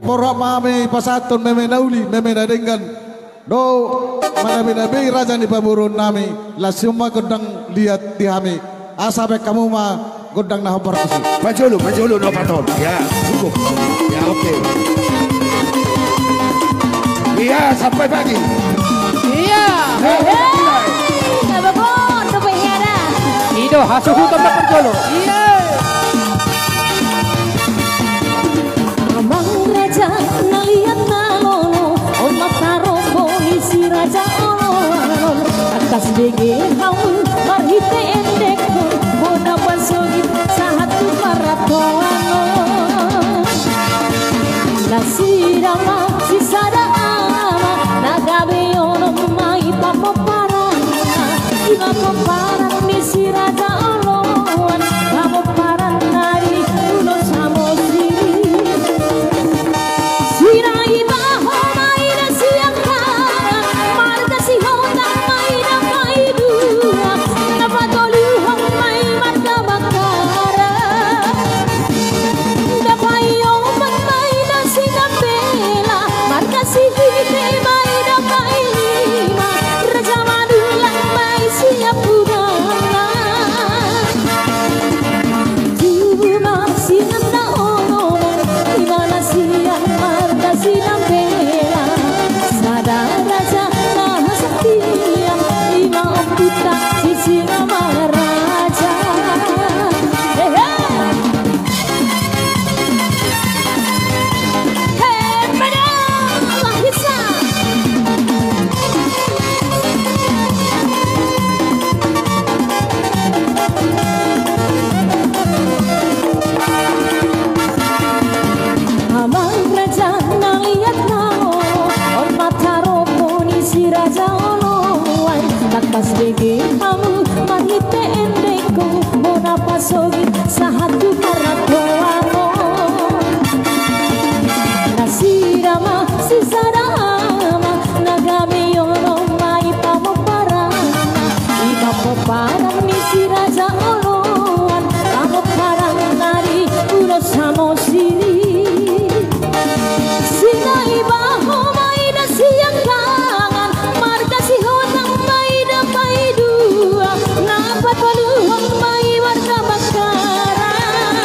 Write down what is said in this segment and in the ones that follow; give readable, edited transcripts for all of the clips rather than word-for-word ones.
Porok mami pasatun meme nauli meme dadenggan do manabi raja di pamurun nami la semua godang lihat di hami asabe kamu mah godang nah perkusi maju lu no paton ya cukup ya oke iya sampai pagi iya nababon kepengen Ido hasuhu tempat perjolo iya Amang raja naliat nalono omat tarobo isi raja olon akas dege haun marhite endek boda pasogit sahatu paratoano nasirama sisada ama nagabe ono mai papo parana iba paparan isi raja olon papo paran nari ulo samosi Sirai baho maina siangka marga si hona maina maidua napatolu hong mai marga bakara dapai oman maina sinapela marga si hite maina mailima raja madulang mai siap budana Juma sinanda ono ibana siang marga sinambela sada raja nah setia ima ompita sisi nama raja pada lahisa Amang raja naliat nalo on mataropo ni si raja oloan takas dege hamu manite endeko bona pasogi sahatu paratoano nasirama sisadama nagame yono mai pamoparana iba poparan ni si raja oloan pamoparan nari ulo samosiri Sinai baho maina siang kangen marga si honang maina paidua napa paluhang mai warga bakaran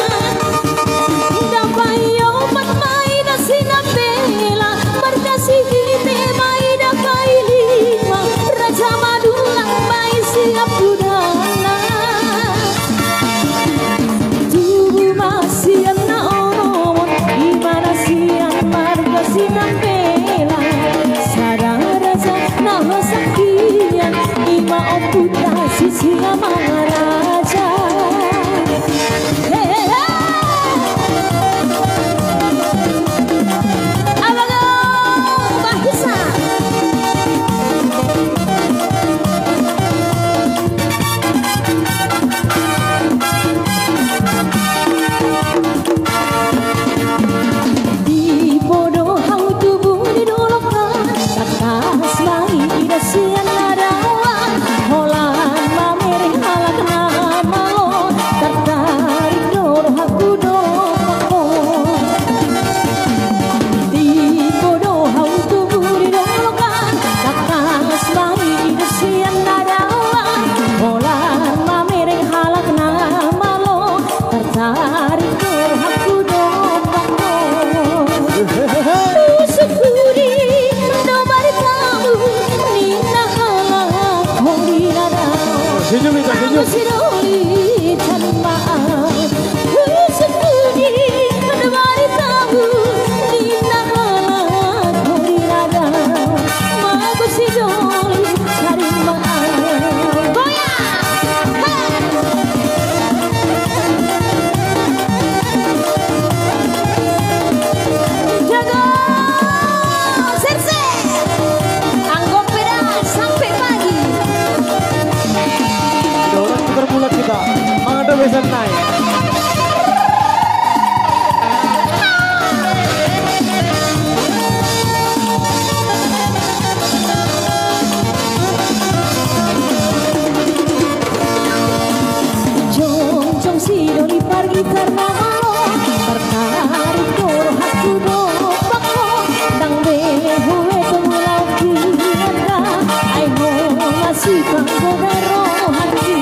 sifat kodaro hati.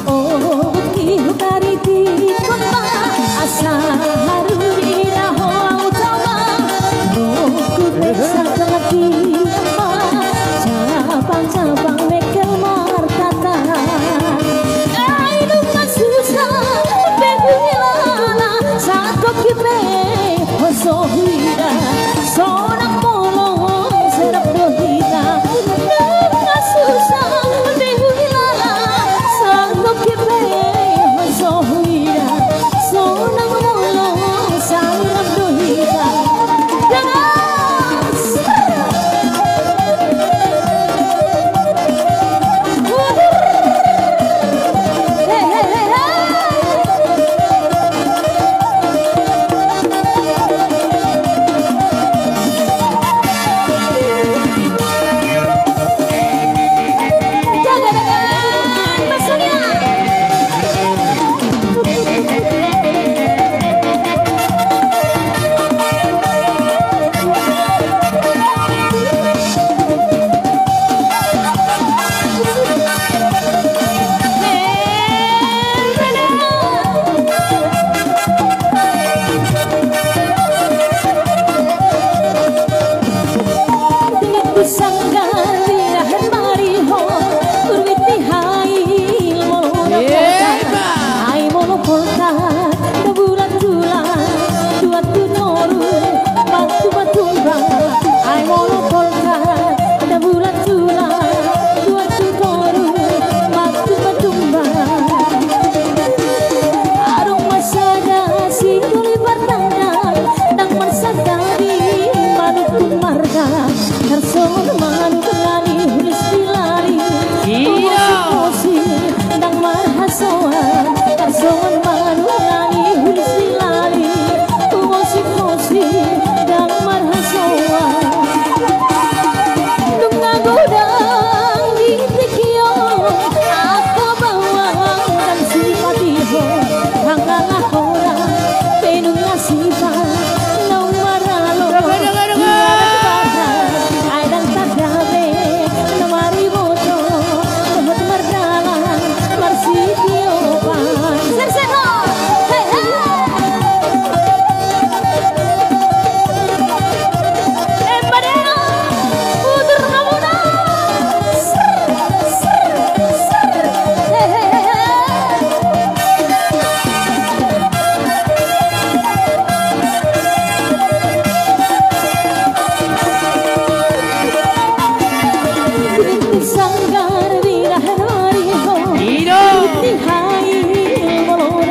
Oh kihu kariti koma asa haruri raho utama. Roku desa kelati ama cabang-cabang mekel martata. Ainu masusah behilana saat kau kipe hosohira sonang molong serap dohita. Masusah behilana saat kau kipe hosohira sonang molong serap dohita.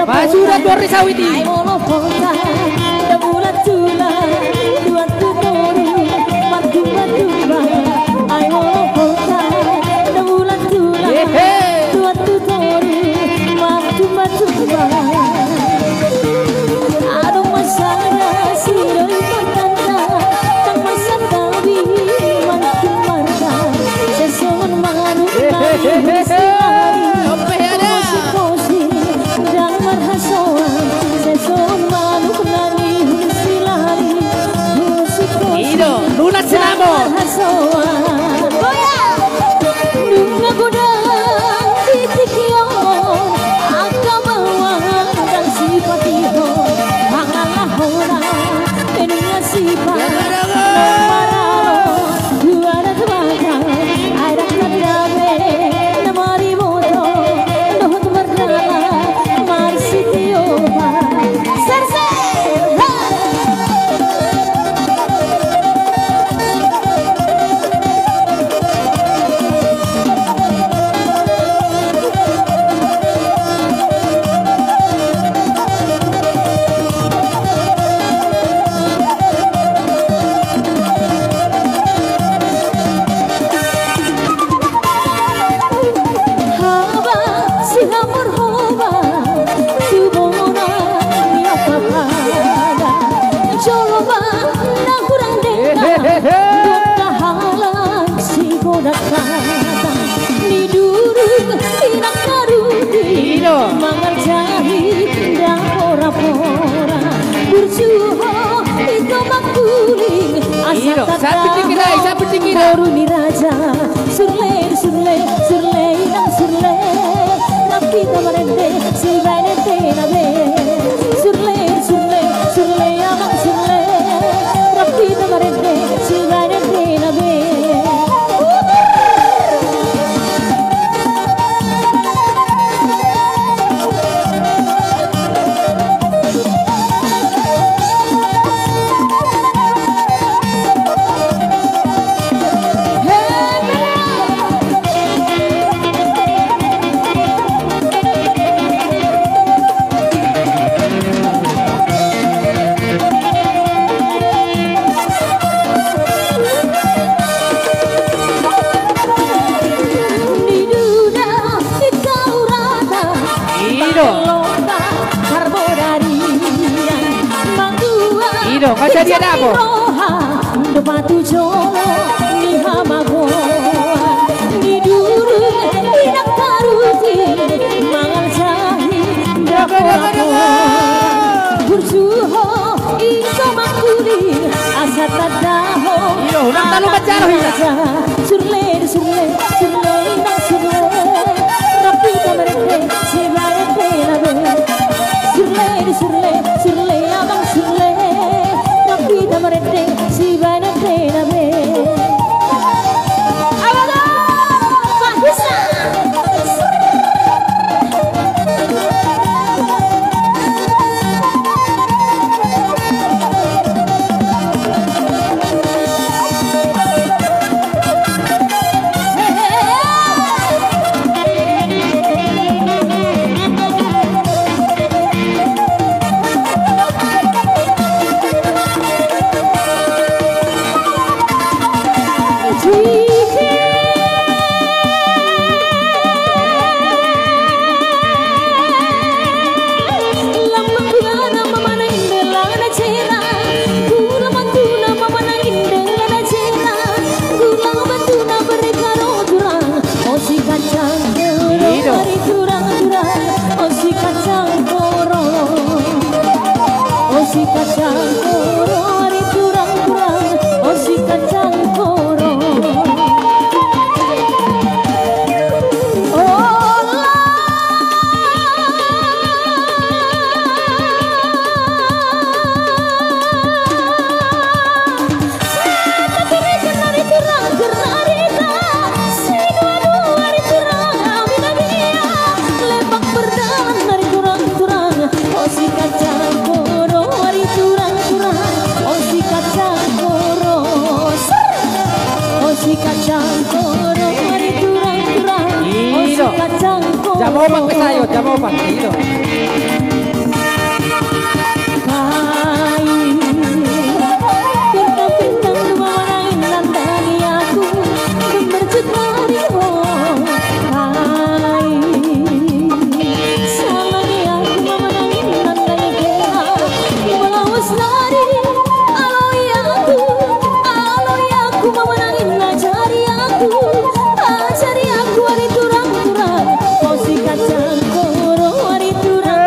Basura Torre Sawiti. Lunas Sinamo. Mangan jahit dan pora-pora berjuho itu makuling Iro, sabi tingin. Koruni raja surle surle surle nang surle rapi tamarende silvane tenabe surle surle surle nang surle rapi tamarende silvane tenabe Iro, kaca dia dah apa? Depatu jolo ni hamago ni duru tidak taruti mangal jahi dapurago burjuho iso makuli asa tadaho Iro, nak talu bacaro hina. surle surle surle nang surle rapi tamarende sibare penabe surle surle surle abang surle rapi tamarende sibare penabe awala bahisa si kacang koro ari kurang-kurang oh si kacang koro oh la ari kurang ari ta si dua ari kurang amin dia lebak berdalam ari kurang-kurang oh si kacang koro ari kurang-kurang oh si kacang koro oh si kacang koro ari kurang-kurang oh si kacang koro Jam 4 ke sayur, jam 4 Iro. Bintang-bintang lumarain landani aku gemercut mariho salagi aku memenangi landani kera melawas lari aloi aku memenangi ajari aku hari turang-turang oh si kacang koro hari turang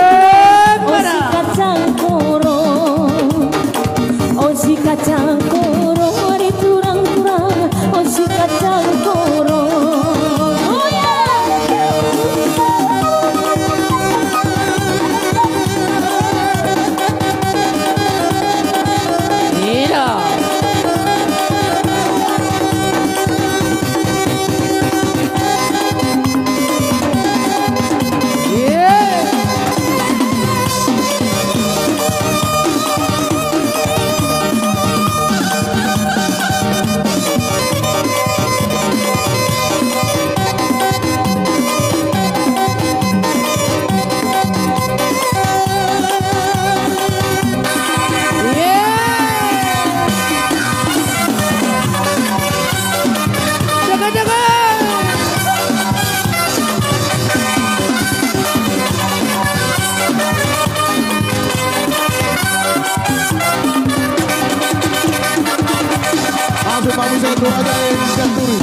oh si kacang koro oh si kacang koro hari turang-turang oh si kacang koro oh ya Iro. Langsung Pak Bisa dua aja yang turun.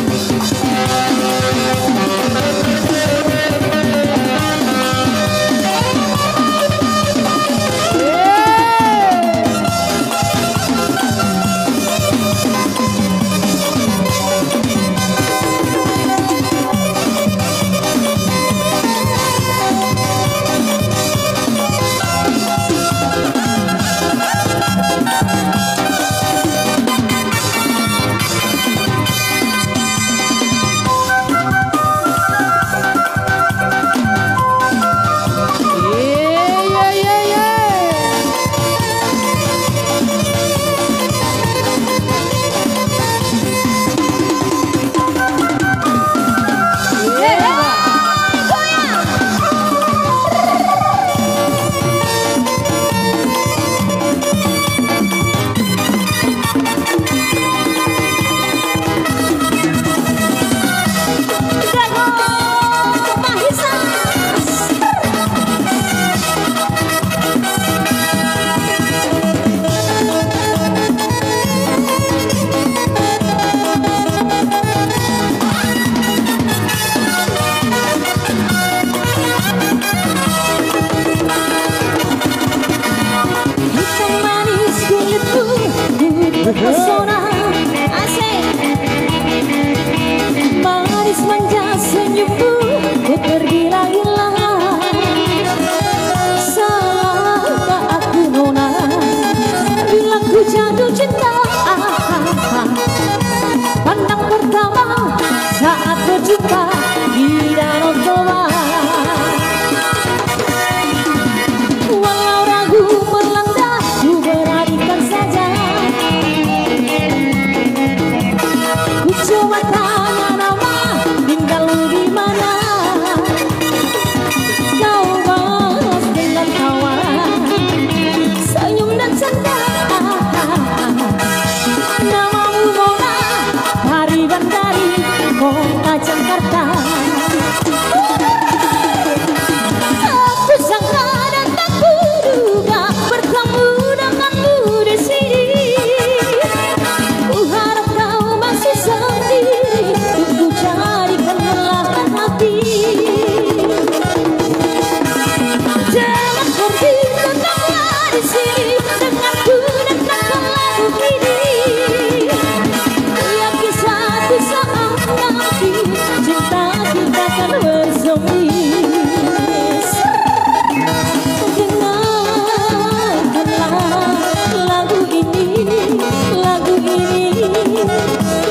pesona asik manis manja senyummu ku tergila-gila salahkah aku nona bila ku jatuh cinta pandang pertama saat berjumpa di Danau Toba walau ragu melanda ku beranikan saja ku coba tanya nama tinggal di mana kau balas dengan tawa senyum dan canda namamu Mona hari bandari kota Jakarta aku sangka dan tak kuduga bertemu denganmu di sini ku harap kau masih sendiri ku carikan belahan hati jangan pergi tetaplah di sini denganku dan takkan lagu ini ya kisah nanti cinta kita akan bersemi dengarkanlah lagu ini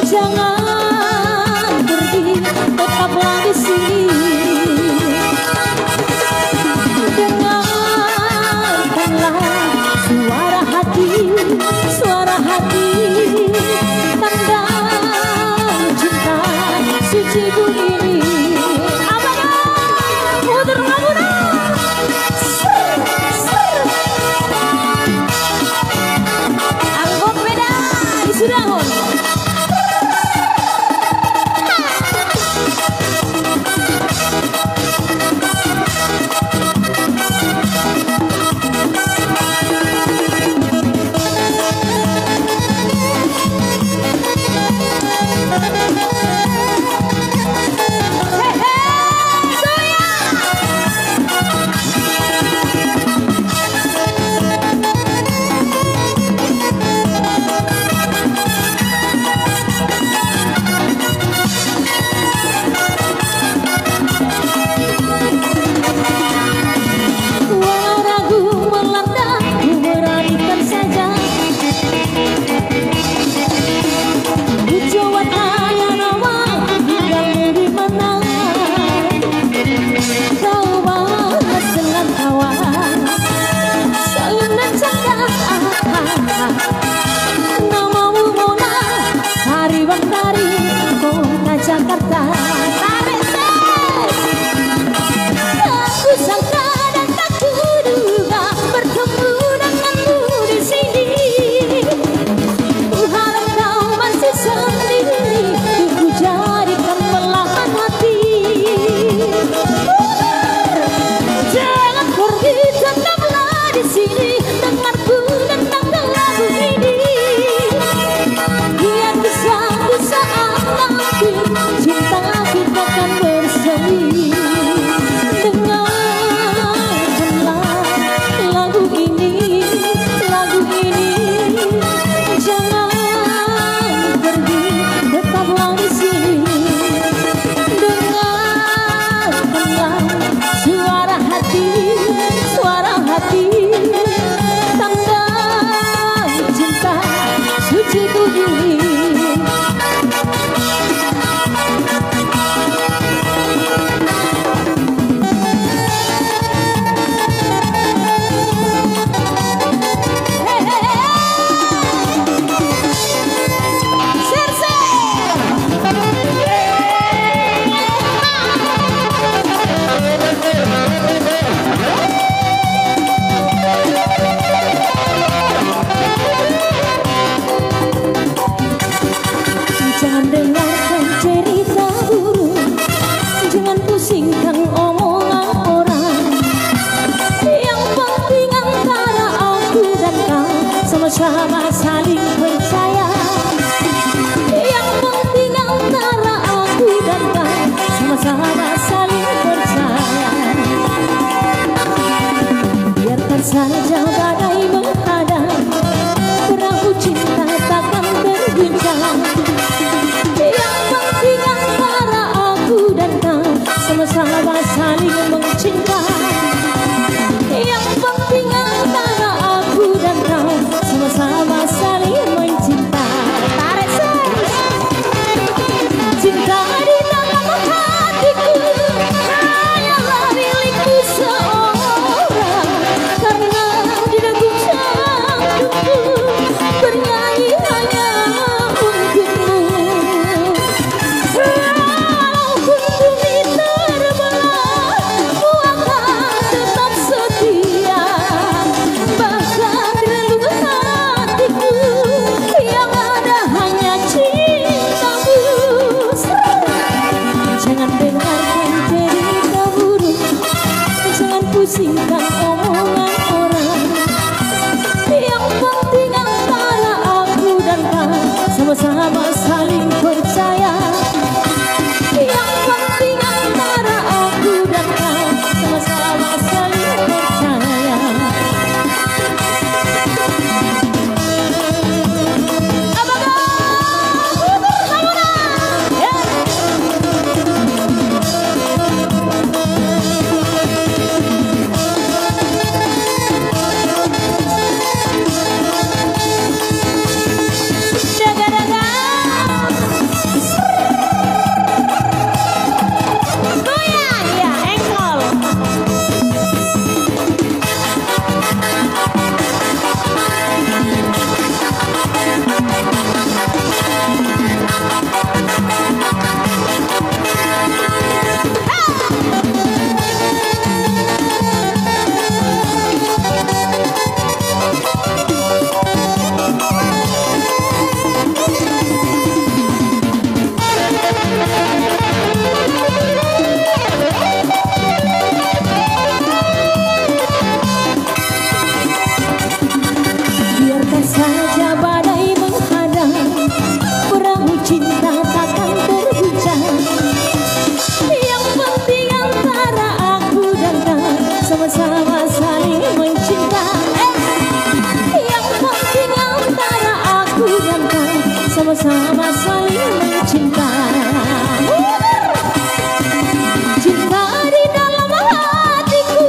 jangan pergi tetaplah di sini dengarkanlah suara hati tanda cinta suci ini abang muter angkot beda di Sudangon namamu Mona hari bandari kota Jakarta aku sangka dan tak kuduga bertemu denganmu di sini ku harap kau masih sendiri ku jadikan belahan hati jangan pergi tetaplah di sini dengarku dan takkan lagu ini biar bisa nanti cinta kita akan bersemi dengarkanlah lagu ini jangan pergi tetaplah di sini dengarkanlah suara hati tanda cinta suci ini jangan dengarkan cerita buruk jangan pusingkan omongan orang yang penting antara aku dan kau sama-sama saling percaya yang penting antara aku dan kau sama-sama saling percaya biarkan saja badai menghadang perahu cinta takkan sama-sama saling percaya. Yang penting antara aku dan kau sama-sama saling percaya. Biarkan saja badai menghadang, perahu cinta takkan terguncang. Yang penting antara aku dan kau sama-sama saling mencinta. Yang penting antara aku dan kau sama-sama saling mencinta. Cinta di dalam hatiku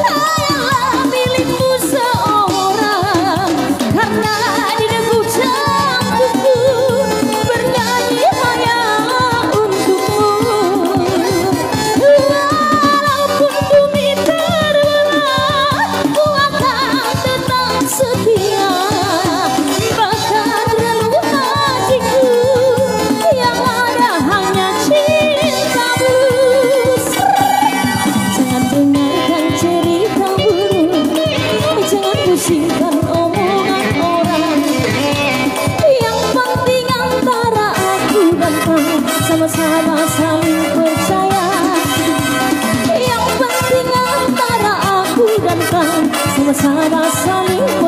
hanyalah milikmu seorang. Karena di debu jantungku bernyanyi hanya untukmu. Walaupun bumi terbelah, ku akan tetap setia. Bahkan relung hatiku yang ada hanya cintamu. Jangan dengarkan cerita buruk, jangan pusingkan omongan orang. Yang penting antara aku dan kau sama-sama saling percaya. Yang penting antara aku dan kau sama-sama saling percaya.